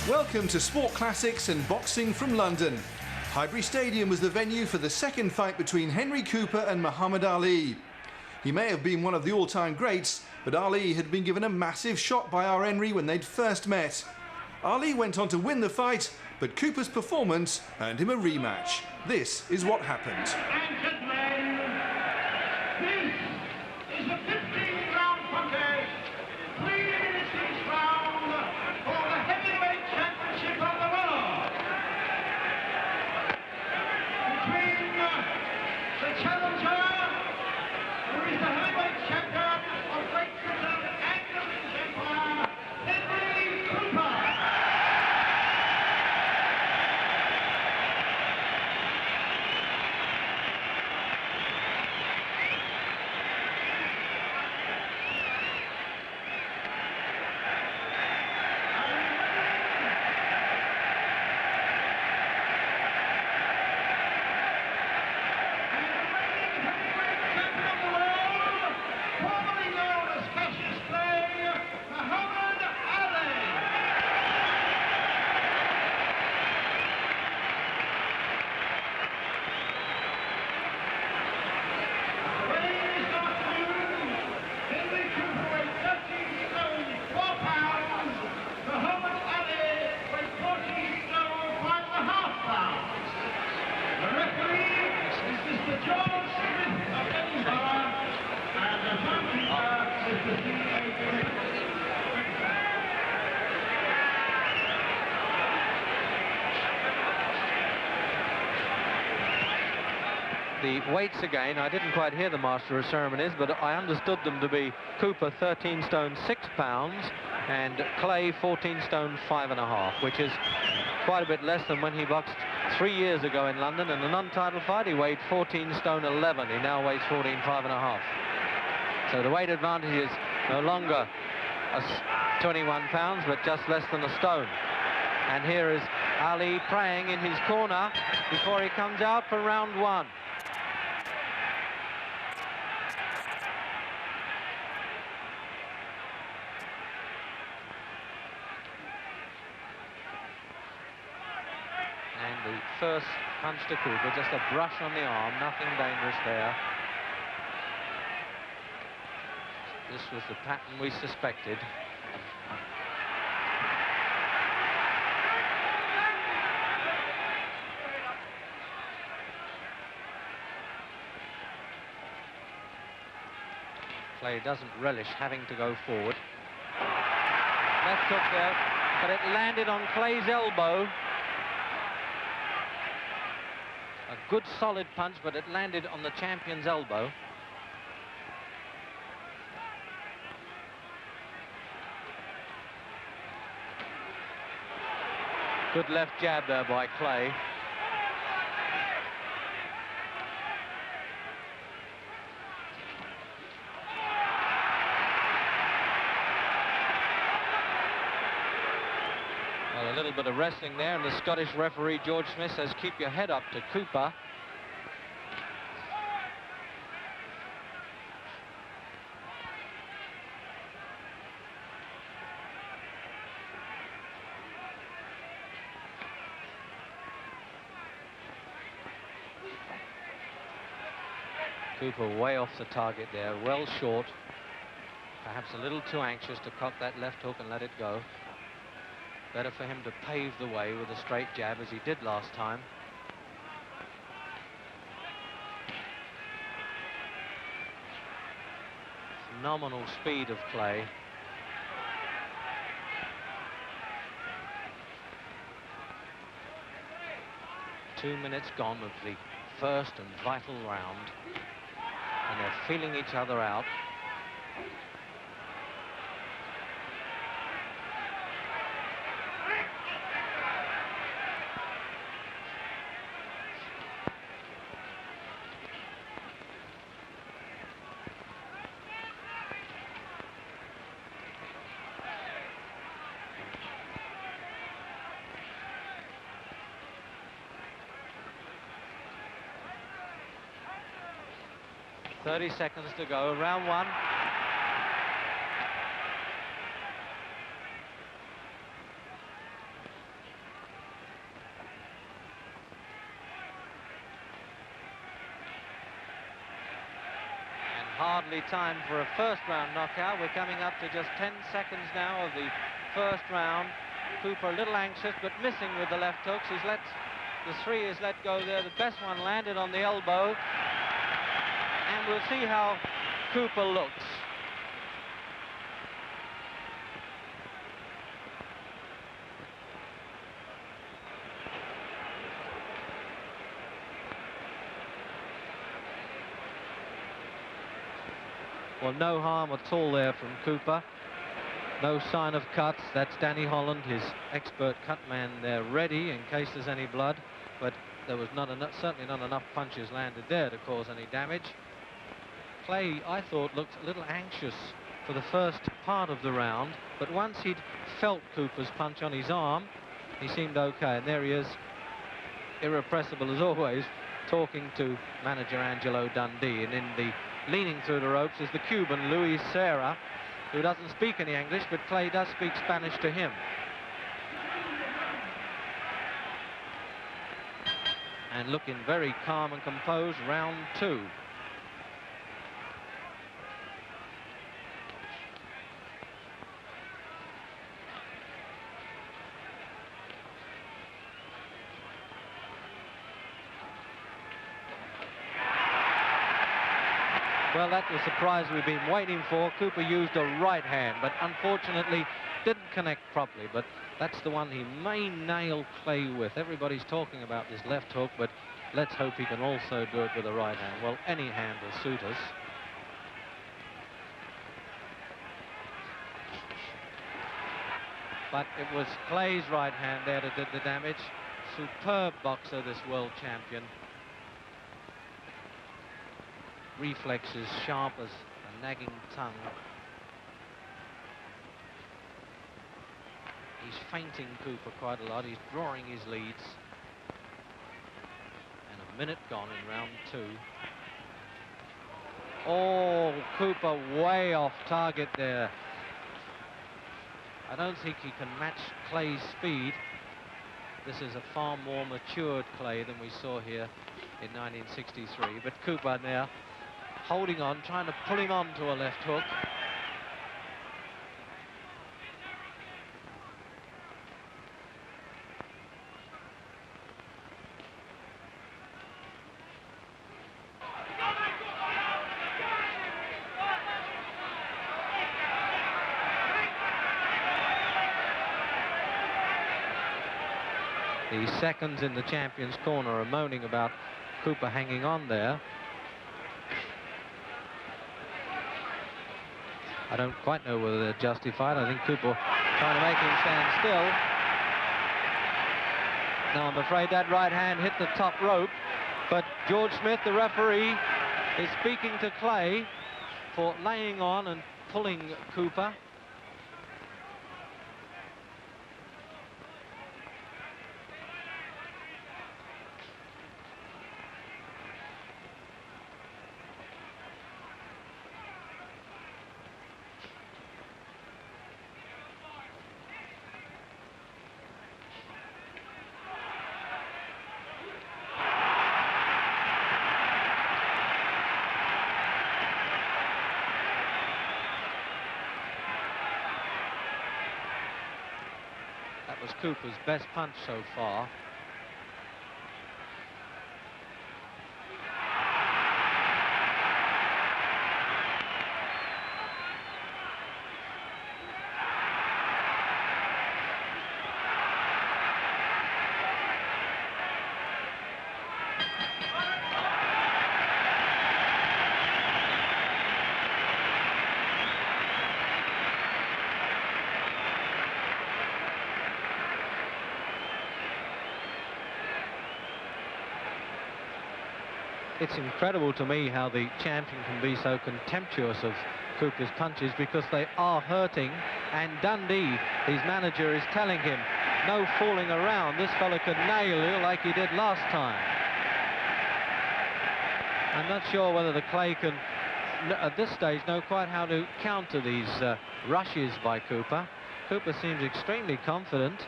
Welcome to Sport Classics and Boxing from London. Highbury Stadium was the venue for the second fight between Henry Cooper and Muhammad Ali. He may have been one of the all-time greats, but Ali had been given a massive shot by our Henry when they'd first met. Ali went on to win the fight, but Cooper's performance earned him a rematch. This is what happened. This is a 15-round contest. 3 minutes each round for the heavyweight championship of the world. Between the challenger, who is the heavyweight champion of Great Britain and the British Empire, Henry Cooper. The weights again, I didn't quite hear the Master of Ceremonies, but I understood them to be Cooper 13 stone 6 pounds and Clay 14 stone 5.5, which is quite a bit less than when he boxed 3 years ago in London. In an untitled fight, he weighed 14 stone 11. He now weighs 14 5.5. So the weight advantage is no longer 21 pounds, but just less than a stone. And here is Ali praying in his corner before he comes out for round one. And the first punch to Cooper, just a brush on the arm, nothing dangerous there. This was the pattern we suspected. Clay doesn't relish having to go forward. Left hook there, but it landed on Clay's elbow. A good solid punch, but it landed on the champion's elbow. Good left jab there by Clay. Well, a little bit of wrestling there, and the Scottish referee George Smith says keep your head up to Cooper. Cooper way off the target there, well short. Perhaps a little too anxious to cock that left hook and let it go. Better for him to pave the way with a straight jab as he did last time. Phenomenal speed of Clay. Two minutes gone of the first and vital round, and they're feeling each other out. Thirty seconds to go, round one. hardly time for a first-round knockout. We're coming up to just 10 seconds now of the first round. Cooper a little anxious, but missing with the left hooks. He's let the three is let go there. The best one landed on the elbow. And we'll see how Cooper looks. Well, no harm at all there from Cooper. No sign of cuts. That's Danny Holland, his expert cut man there, ready in case there's any blood. But there was not enough, certainly not enough punches landed there to cause any damage. Clay, I thought, looked a little anxious for the first part of the round, but once he'd felt Cooper's punch on his arm, he seemed okay. And there he is, irrepressible as always, talking to manager Angelo Dundee. And in the leaning through the ropes is the Cuban Luis Serra, who doesn't speak any English, but Clay does speak Spanish to him. And looking very calm and composed, round two. Well, that was the prize we've been waiting for. Cooper used a right hand, but unfortunately didn't connect properly. But that's the one he may nail Clay with. Everybody's talking about this left hook, but let's hope he can also do it with a right hand. Well, any hand will suit us. But it was Clay's right hand there that did the damage. Superb boxer, this world champion. Reflexes sharp as a nagging tongue. He's feinting Cooper quite a lot. He's drawing his leads. And a minute gone in round two. Oh, Cooper way off target there. I don't think he can match Clay's speed. This is a far more matured Clay than we saw here in 1963. But Cooper now holding on, trying to pull him on to a left hook. The seconds in the champion's corner are moaning about Cooper hanging on there. I don't quite know whether they're justified. I think Cooper trying to make him stand still. Now, I'm afraid that right hand hit the top rope, but George Smith, the referee, is speaking to Clay for laying on and pulling Cooper. Was Cooper's best punch so far. It's incredible to me how the champion can be so contemptuous of Cooper's punches, because they are hurting, and Dundee, his manager, is telling him, no fooling around, this fella could nail you like he did last time. I'm not sure whether the Clay can, at this stage, know quite how to counter these rushes by Cooper. Cooper seems extremely confident.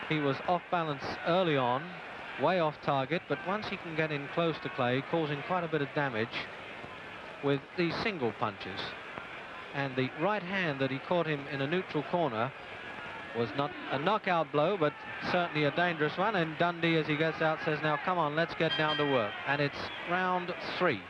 He was off balance early on, way off target, but once he can get in close to Clay, causing quite a bit of damage, with these single punches. And the right hand that he caught him in a neutral corner was not a knockout blow, but certainly a dangerous one. And Dundee, as he gets out, says, now come on, let's get down to work. And it's round 3.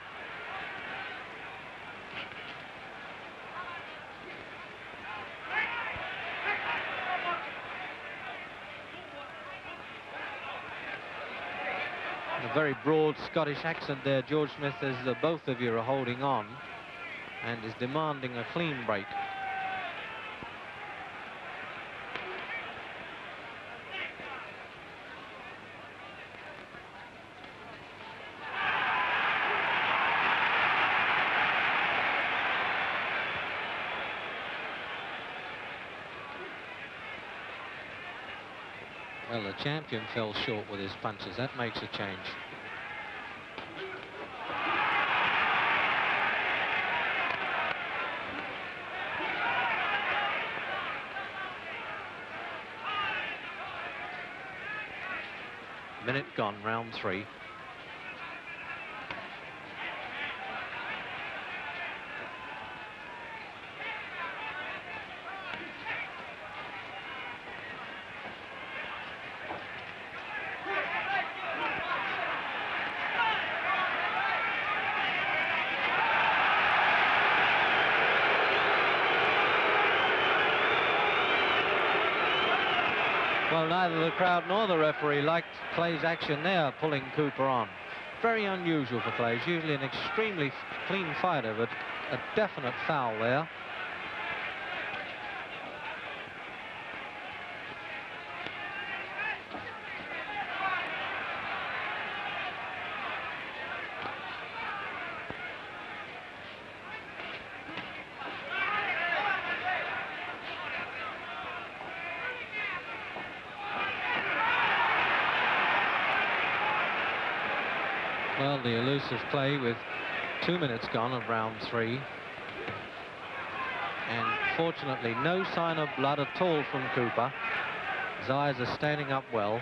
A very broad Scottish accent there. George Smith says that both of you are holding on and is demanding a clean break. Well, the champion fell short with his punches. That makes a change. Minute gone, round 3. Well, neither the crowd nor the referee liked Clay's action there, pulling Cooper on. Very unusual for Clay. He's usually an extremely clean fighter, but a definite foul there. Well, the elusive Clay with 2 minutes gone of round 3. And fortunately, no sign of blood at all from Cooper. His eyes are standing up well.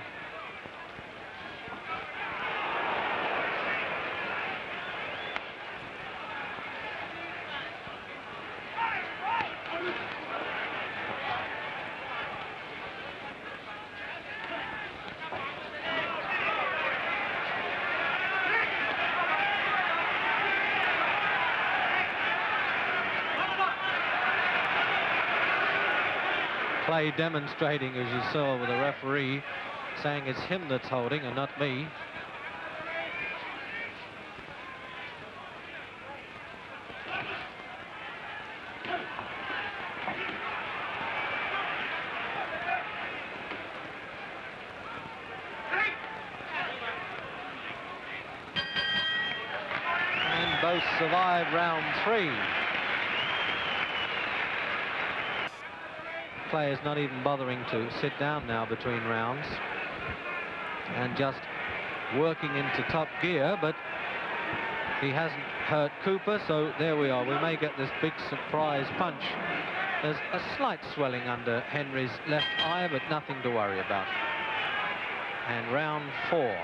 Clay demonstrating, as you saw with the referee, saying it's him that's holding and not me. And both survive round 3. Clay is not even bothering to sit down now between rounds and just working into top gear, but he hasn't hurt Cooper, so there we are. We may get this big surprise punch. There's a slight swelling under Henry's left eye, but nothing to worry about. And round 4.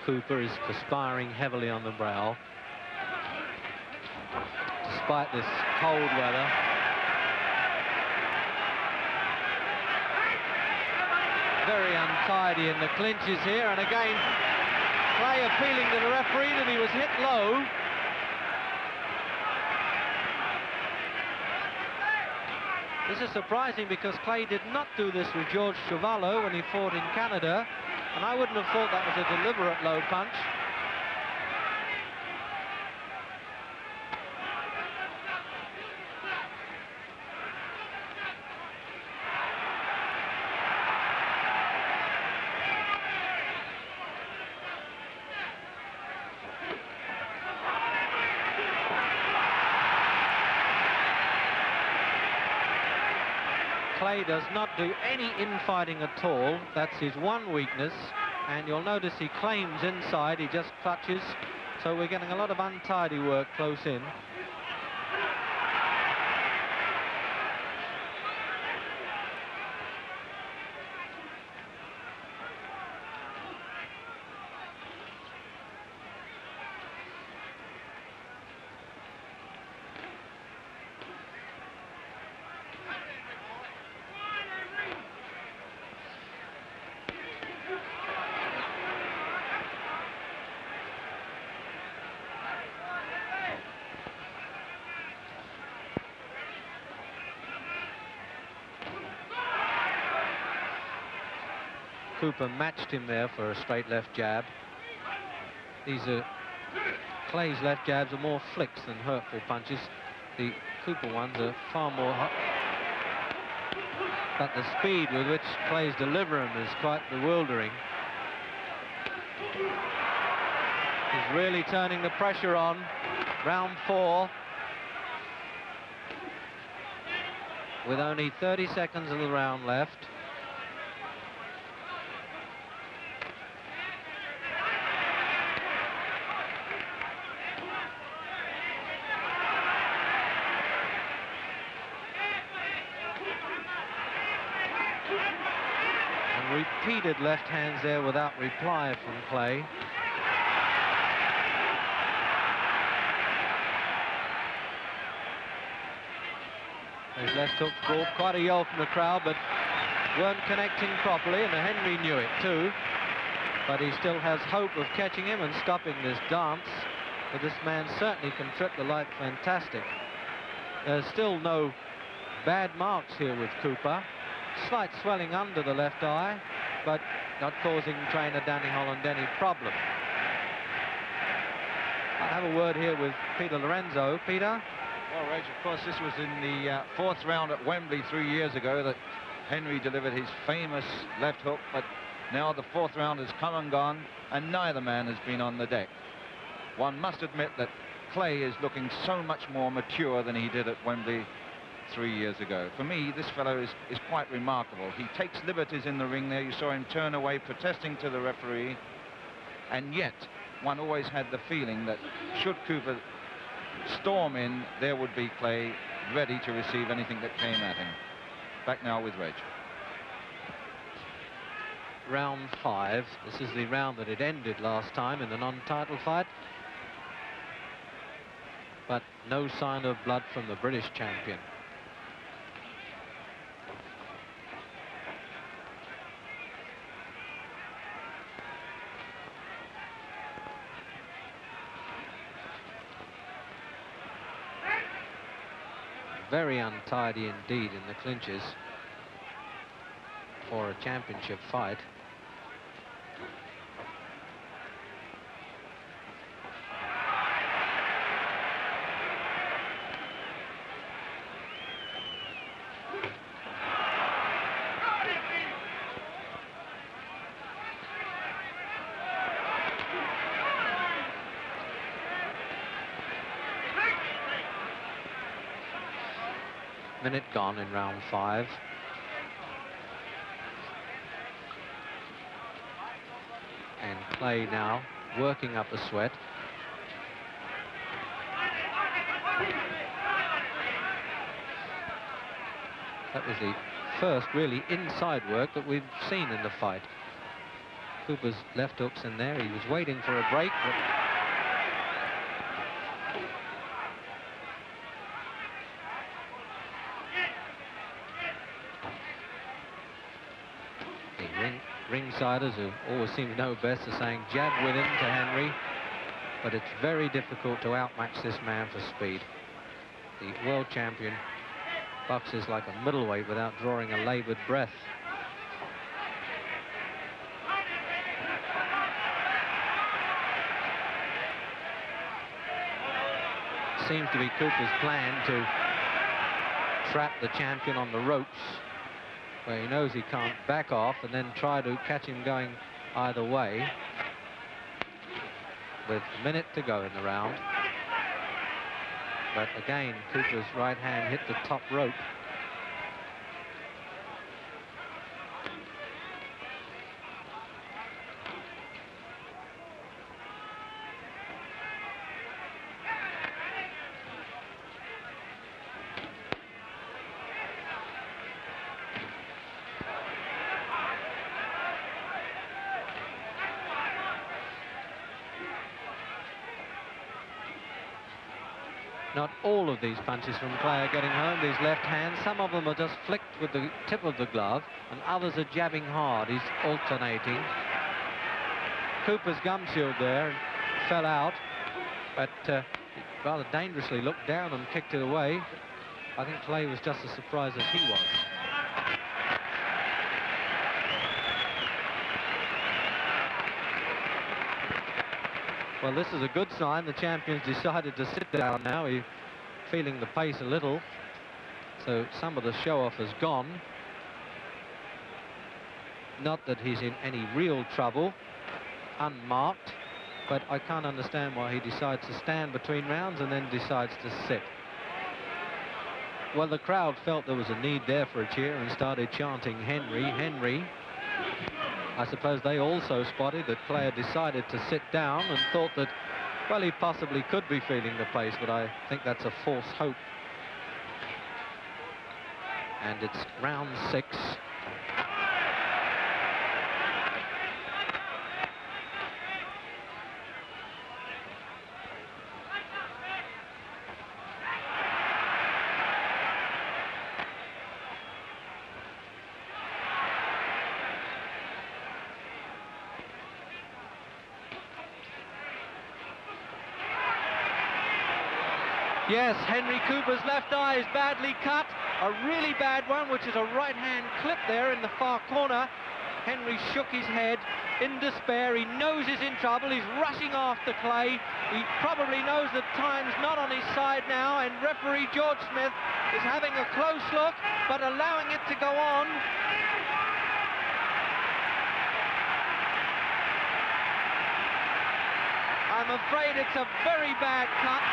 Cooper is perspiring heavily on the brow, despite this cold weather. Very untidy in the clinches here, and again Clay appealing to the referee that he was hit low. This is surprising because Clay did not do this with George Chuvalo when he fought in Canada, and I wouldn't have thought that was a deliberate low punch. Clay does not do any infighting at all. That's his one weakness, and you'll notice he claims inside, he just clutches, so we're getting a lot of untidy work close in. Cooper matched him there for a straight left jab. These are Clay's left jabs are more flicks than hurtful punches. The Cooper ones are far more hot. But the speed with which Clay's deliver them is quite bewildering. He's really turning the pressure on. Round 4. With only 30 seconds of the round left. Repeated left hands there without reply from Clay. His left hooks brought quite a yell from the crowd, but weren't connecting properly, and Henry knew it too. But he still has hope of catching him and stopping this dance. But this man certainly can trip the light fantastic. There's still no bad marks here with Cooper. Slight swelling under the left eye, but not causing trainer Danny Holland any problem. I have a word here with Peter Lorenzo. Peter? Well, Reg, of course, this was in the 4th round at Wembley 3 years ago that Henry delivered his famous left hook, but now the 4th round has come and gone, and neither man has been on the deck. One must admit that Clay is looking so much more mature than he did at Wembley 3 years ago. For me, this fellow is quite remarkable. He takes liberties in the ring there. You saw him turn away, protesting to the referee, and yet one always had the feeling that should Cooper storm in, there would be Clay ready to receive anything that came at him. Back now with Reg. Round 5. This is the round that it ended last time in the non-title fight. But no sign of blood from the British champion. Very untidy indeed in the clinches for a championship fight. Minute gone in round 5. And Clay now working up a sweat. That was the first really inside work that we've seen in the fight. Cooper's left hook's in there. He was waiting for a break, but ringsiders, who always seem to know best, are saying jab with him to Henry, but it's very difficult to outmatch this man for speed. The world champion boxes like a middleweight without drawing a labored breath. Seems to be Cooper's plan to trap the champion on the ropes, where he knows he can't back off, and then try to catch him going either way. With a minute to go in the round. But again, Cooper's right hand hit the top rope. Not all of these punches from Clay are getting home, these left hands. Some of them are just flicked with the tip of the glove, and others are jabbing hard. He's alternating. Cooper's gum shield there and fell out, but he rather dangerously looked down and kicked it away. I think Clay was just as surprised as he was. Well, this is a good sign. The champion's decided to sit down now. He's feeling the pace a little. So some of the show-off has gone. Not that he's in any real trouble, unmarked, but I can't understand why he decides to stand between rounds and then decides to sit. Well, the crowd felt there was a need there for a cheer and started chanting Henry, Henry. I suppose they also spotted that Clay had decided to sit down and thought that, well, he possibly could be feeling the pace, but I think that's a false hope. And it's round 6. Yes, Henry Cooper's left eye is badly cut. A really bad one, which is a right-hand clip there in the far corner. Henry shook his head in despair. He knows he's in trouble. He's rushing after Clay. He probably knows that time's not on his side now, and referee George Smith is having a close look, but allowing it to go on. I'm afraid it's a very bad cut.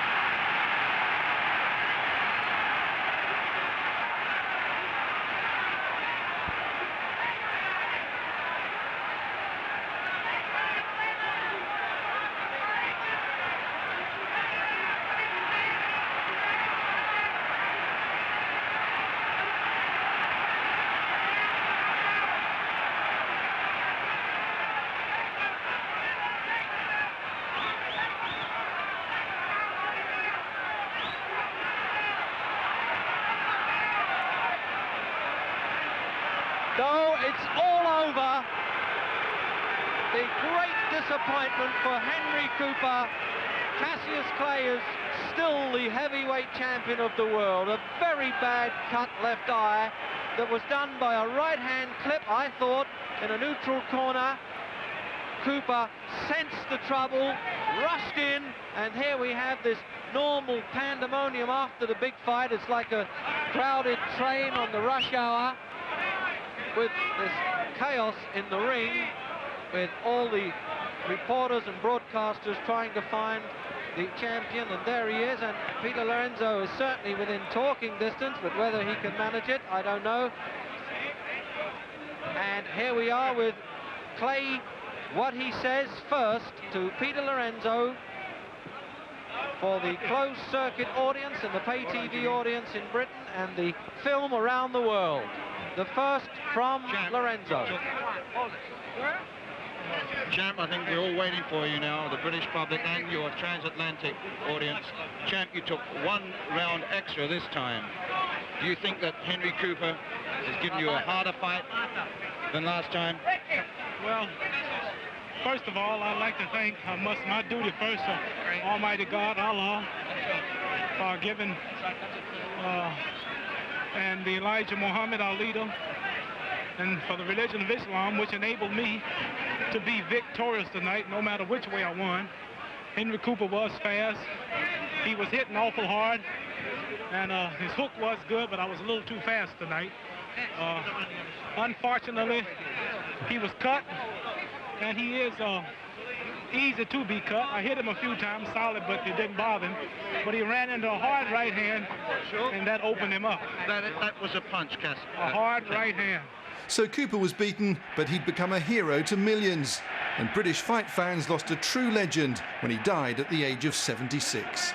So it's all over. The great disappointment for Henry Cooper. Cassius Clay is still the heavyweight champion of the world. A very bad cut left eye that was done by a right-hand clip, I thought, in a neutral corner. Cooper sensed the trouble, rushed in, and here we have this normal pandemonium after the big fight. It's like a crowded train on the rush hour, with this chaos in the ring, with all the reporters and broadcasters trying to find the champion, and there he is, and Peter Lorenzo is certainly within talking distance, but whether he can manage it, I don't know. And here we are with Clay, what he says first to Peter Lorenzo for the closed circuit audience and the pay TV audience in Britain and the film around the world. The first from Lorenzo. Champ, I think we're all waiting for you now, the British public and your transatlantic audience. Champ, you took 1 round extra this time. Do you think that Henry Cooper has given you a harder fight than last time? Well, first of all, I'd like to thank my duty first of Almighty God, Allah, for giving and the Elijah Muhammad, our leader, and for the religion of Islam, which enabled me to be victorious tonight, no matter which way I won. Henry Cooper was fast. He was hitting awful hard, and his hook was good, but I was a little too fast tonight. Unfortunately, he was cut, and he is easy to be cut. I hit him a few times solid, but it didn't bother him. But he ran into a hard right hand, and that opened him up. That was a punch, Cass. A hard right hand. So Cooper was beaten, but he'd become a hero to millions. And British fight fans lost a true legend when he died at the age of 76.